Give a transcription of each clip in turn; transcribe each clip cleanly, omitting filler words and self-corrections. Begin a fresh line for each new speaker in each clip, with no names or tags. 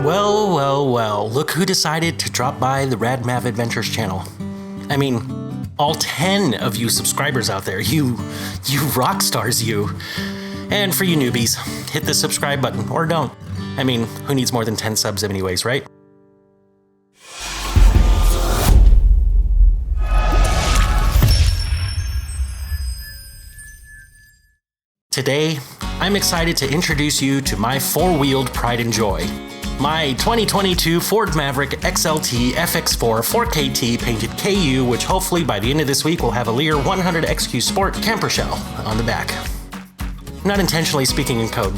Well, look who decided to drop by the Rad Mav Adventures channel. I mean, all 10 of you subscribers out there, you rock stars, you. And for you newbies, hit the subscribe button, or don't. I mean, who needs more than 10 subs anyways, right? Today, I'm excited to introduce you to my four-wheeled pride and joy. My 2022 Ford Maverick XLT FX4 4KT painted KU, which hopefully by the end of this week will have a Lear 100XQ Sport camper shell on the back. Not intentionally speaking in code.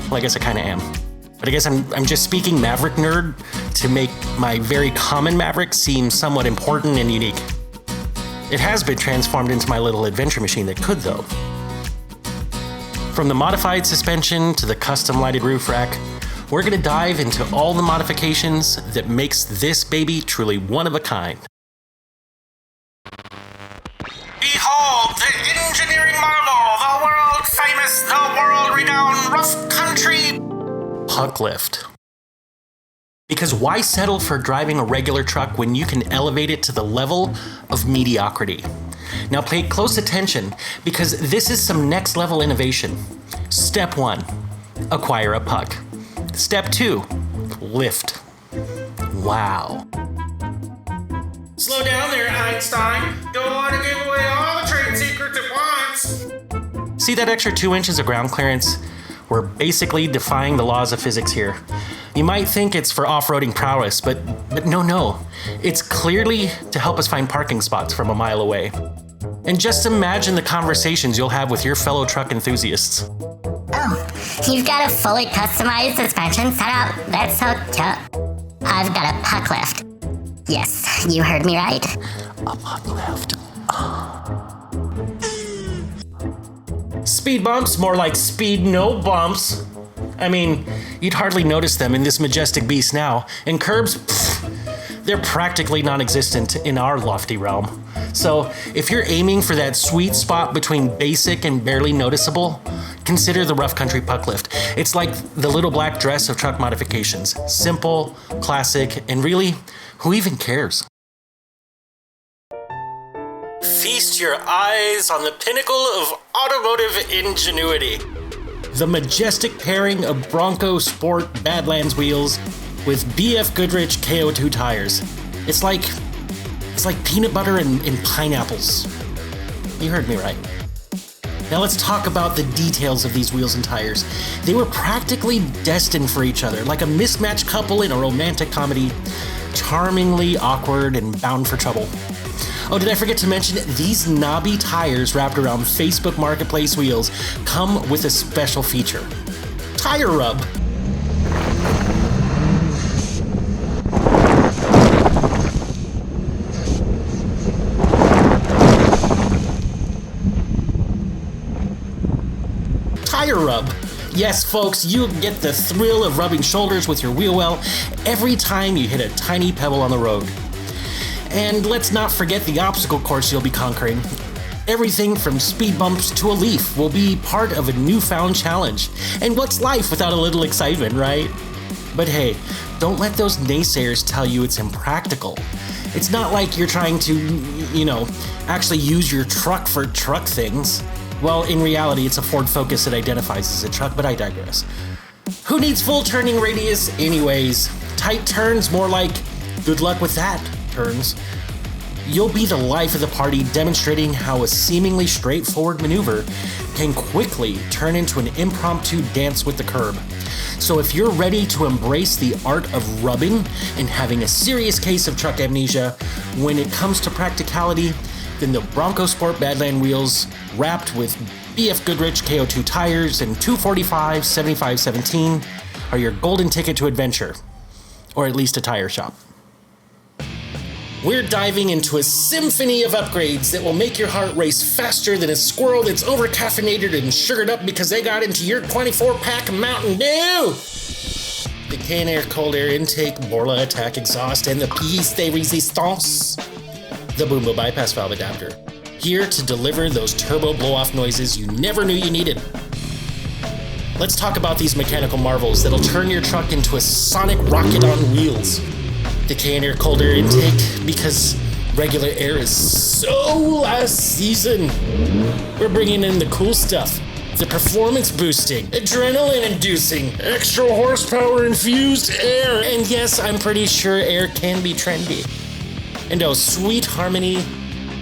Well, I guess I kind of am. But I guess I'm just speaking Maverick nerd to make my very common Maverick seem somewhat important and unique. It has been transformed into my little adventure machine that could, though. From the modified suspension to the custom lighted roof rack, we're going to dive into all the modifications that makes this baby truly one of a kind. Behold the engineering marvel, the world famous, the world renowned rough country puck lift. Because why settle for driving a regular truck when you can elevate it to the level of mediocrity? Now pay close attention, because this is some next level innovation. Step 1, acquire a puck. Step 2, lift. Wow. Slow down there, Einstein. Don't want to give away all the trade secrets at once. See that extra 2 inches of ground clearance? We're basically defying the laws of physics here. You might think it's for off-roading prowess, but no. It's clearly to help us find parking spots from a mile away. And just imagine the conversations you'll have with your fellow truck enthusiasts.
Oh, you've got a fully customized suspension setup? That's so cute. I've got a puck lift. Yes, you heard me right.
A puck lift. Speed bumps, more like speed no bumps. I mean, you'd hardly notice them in this majestic beast now. And curbs, they're practically non-existent in our lofty realm. So if you're aiming for that sweet spot between basic and barely noticeable, consider the rough country puck lift. It's like the little black dress of truck modifications. Simple, classic, and really, who even cares? Feast your eyes on the pinnacle of automotive ingenuity. The majestic pairing of Bronco Sport Badlands wheels with BFGoodrich K02 tires. It's like peanut butter and pineapples. You heard me right. Now let's talk about the details of these wheels and tires. They were practically destined for each other, like a mismatched couple in a romantic comedy, charmingly awkward and bound for trouble. Oh, did I forget to mention, these knobby tires wrapped around Facebook Marketplace wheels come with a special feature. Tire rub. Tire rub. Yes, folks, you get the thrill of rubbing shoulders with your wheel well every time you hit a tiny pebble on the road. And let's not forget the obstacle course you'll be conquering. Everything from speed bumps to a leaf will be part of a newfound challenge. And what's life without a little excitement, right? But hey, don't let those naysayers tell you it's impractical. It's not like you're trying to, actually use your truck for truck things. Well, in reality, it's a Ford Focus that identifies as a truck, but I digress. Who needs full turning radius anyways? Tight turns, more like good luck with that turns. You'll be the life of the party, demonstrating how a seemingly straightforward maneuver can quickly turn into an impromptu dance with the curb. So if you're ready to embrace the art of rubbing and having a serious case of truck amnesia when it comes to practicality, then the Bronco Sport Badland wheels wrapped with BFGoodrich K02 tires and 245 7517 are your golden ticket to adventure, or at least a tire shop. We're diving into a symphony of upgrades that will make your heart race faster than a squirrel that's over-caffeinated and sugared up because they got into your 24-pack of Mountain Dew! The K&N Cold Air Intake, Borla ATAK Exhaust, and the pièce de résistance, the Boomba bypass valve adapter. Here to deliver those turbo blow-off noises you never knew you needed. let's talk about these mechanical marvels that'll turn your truck into a sonic rocket on wheels. The K&N cold air intake, because regular air is so last season. We're bringing in the cool stuff. The performance boosting, adrenaline inducing, extra horsepower infused air. And yes, I'm pretty sure air can be trendy. And oh, sweet harmony,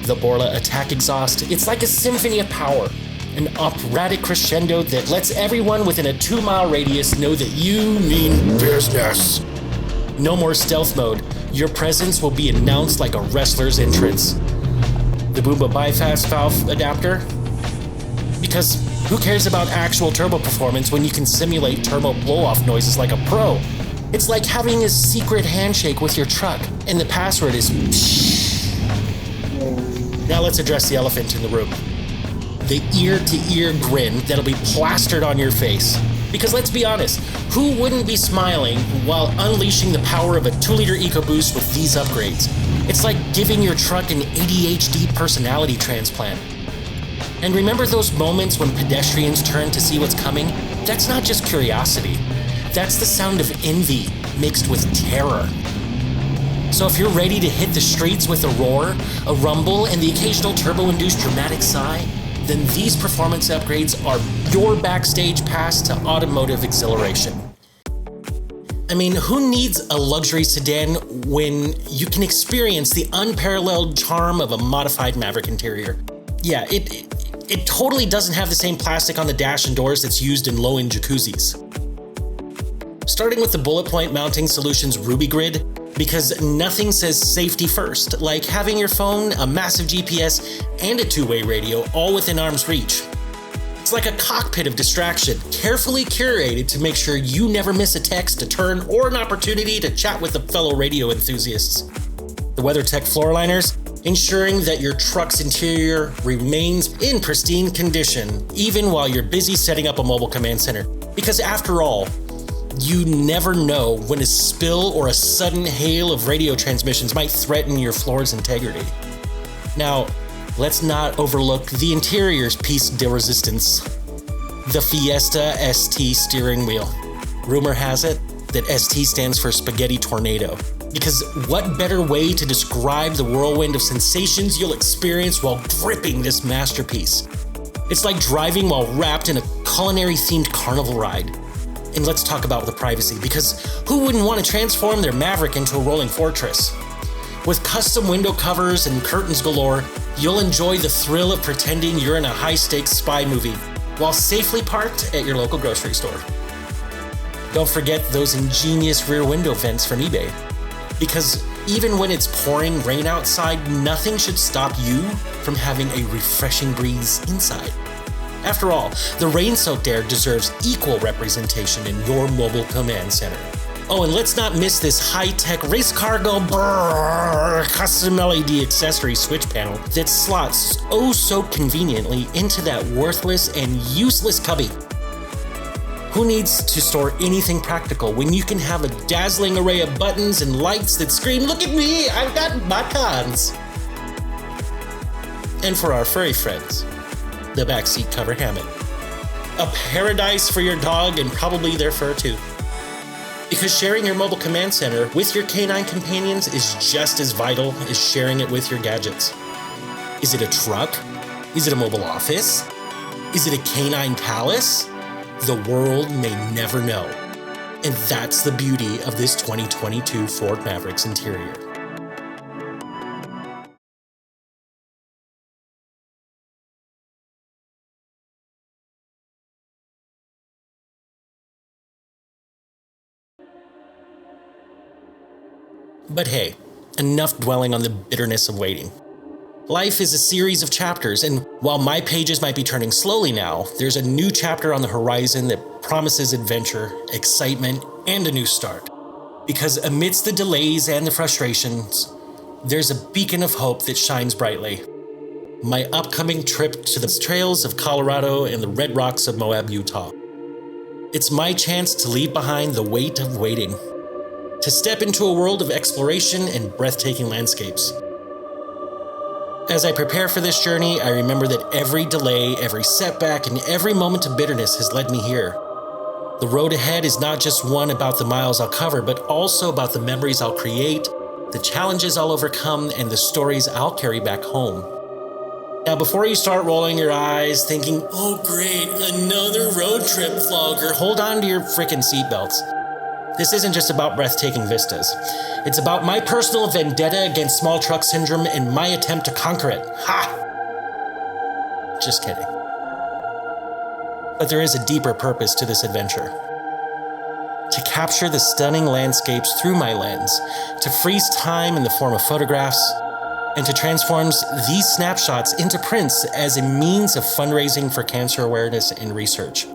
the Borla ATAK Exhaust. It's like a symphony of power, an operatic crescendo that lets everyone within a 2-mile radius know that you mean business. No more stealth mode. Your presence will be announced like a wrestler's entrance. The Boomba bypass valve adapter. Because who cares about actual turbo performance when you can simulate turbo blow-off noises like a pro? It's like having a secret handshake with your truck, and the password is psh. Now let's address the elephant in the room. The ear-to-ear grin that'll be plastered on your face. Because let's be honest, who wouldn't be smiling while unleashing the power of a 2-liter EcoBoost with these upgrades? It's like giving your truck an ADHD personality transplant. And remember those moments when pedestrians turn to see what's coming? That's not just curiosity. That's the sound of envy mixed with terror. So if you're ready to hit the streets with a roar, a rumble, and the occasional turbo-induced dramatic sigh, then these performance upgrades are your backstage pass to automotive exhilaration. I mean, who needs a luxury sedan when you can experience the unparalleled charm of a modified Maverick interior? Yeah, it totally doesn't have the same plastic on the dash and doors that's used in low-end jacuzzis. Starting with the Bulletpoint mounting solution's Rubigrid, because nothing says safety first, like having your phone, a massive GPS, and a 2-way radio all within arm's reach. It's like a cockpit of distraction, carefully curated to make sure you never miss a text, a turn, or an opportunity to chat with the fellow radio enthusiasts. The WeatherTech floor liners, ensuring that your truck's interior remains in pristine condition, even while you're busy setting up a mobile command center. Because after all, you never know when a spill or a sudden hail of radio transmissions might threaten your floor's integrity. Now, let's not overlook the interior's piece de resistance, the Fiesta ST steering wheel. Rumor has it that ST stands for Spaghetti Tornado, because what better way to describe the whirlwind of sensations you'll experience while gripping this masterpiece? It's like driving while wrapped in a culinary-themed carnival ride. And let's talk about the privacy, because who wouldn't want to transform their Maverick into a rolling fortress? With custom window covers and curtains galore, you'll enjoy the thrill of pretending you're in a high-stakes spy movie while safely parked at your local grocery store. Don't forget those ingenious rear window vents from eBay, because even when it's pouring rain outside, nothing should stop you from having a refreshing breeze inside. After all, the rain-soaked air deserves equal representation in your mobile command center. Oh, and let's not miss this high-tech race cargo custom LED accessory switch panel that slots oh so conveniently into that worthless and useless cubby. Who needs to store anything practical when you can have a dazzling array of buttons and lights that scream, "Look at me, I've got buttons!" And for our furry friends, the backseat cover hammock. A paradise for your dog and probably their fur too. Because sharing your mobile command center with your canine companions is just as vital as sharing it with your gadgets. Is it a truck? Is it a mobile office? Is it a canine palace? The world may never know. And that's the beauty of this 2022 Ford Maverick's interior. But hey, enough dwelling on the bitterness of waiting. Life is a series of chapters, and while my pages might be turning slowly now, there's a new chapter on the horizon that promises adventure, excitement, and a new start. Because amidst the delays and the frustrations, there's a beacon of hope that shines brightly. My upcoming trip to the trails of Colorado and the red rocks of Moab, Utah. It's my chance to leave behind the weight of waiting, to step into a world of exploration and breathtaking landscapes. As I prepare for this journey, I remember that every delay, every setback, and every moment of bitterness has led me here. The road ahead is not just one about the miles I'll cover, but also about the memories I'll create, the challenges I'll overcome, and the stories I'll carry back home. Now, before you start rolling your eyes, thinking, oh great, another road trip vlogger, hold on to your frickin' seatbelts. This isn't just about breathtaking vistas. It's about my personal vendetta against small truck syndrome and my attempt to conquer it. Ha! Just kidding. But there is a deeper purpose to this adventure. To capture the stunning landscapes through my lens, to freeze time in the form of photographs, and to transform these snapshots into prints as a means of fundraising for cancer awareness and research.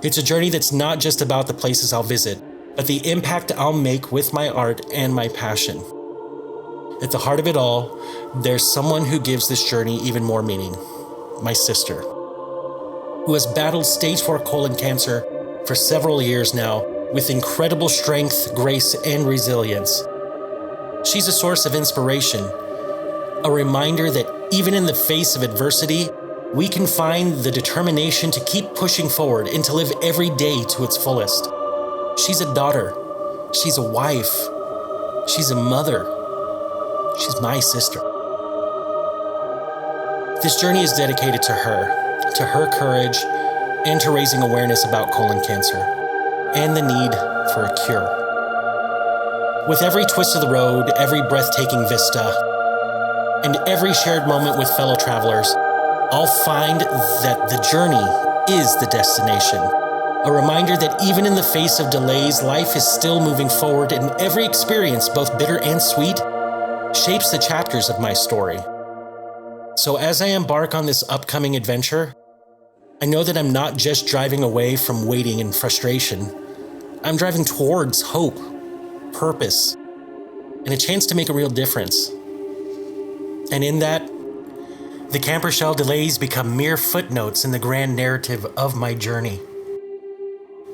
It's a journey that's not just about the places I'll visit, but the impact I'll make with my art and my passion. At the heart of it all, there's someone who gives this journey even more meaning. My sister, who has battled stage 4 colon cancer for several years now with incredible strength, grace, and resilience. She's a source of inspiration, a reminder that even in the face of adversity, we can find the determination to keep pushing forward and to live every day to its fullest. She's a daughter, she's a wife, she's a mother, she's my sister. This journey is dedicated to her courage, and to raising awareness about colon cancer, and the need for a cure. With every twist of the road, every breathtaking vista, and every shared moment with fellow travelers, I'll find that the journey is the destination. A reminder that even in the face of delays, life is still moving forward, and every experience, both bitter and sweet, shapes the chapters of my story. So as I embark on this upcoming adventure, I know that I'm not just driving away from waiting and frustration. I'm driving towards hope, purpose, and a chance to make a real difference. And in that, the camper shell delays become mere footnotes in the grand narrative of my journey.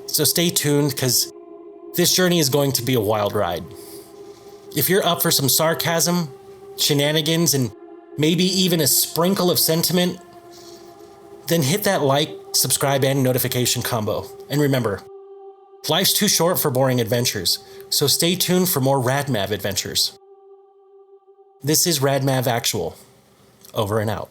So stay tuned, because this journey is going to be a wild ride. If you're up for some sarcasm, shenanigans, and maybe even a sprinkle of sentiment, then hit that like, subscribe, and notification combo. And remember, life's too short for boring adventures, so stay tuned for more RadMav adventures. This is RadMav Actual. Over and out.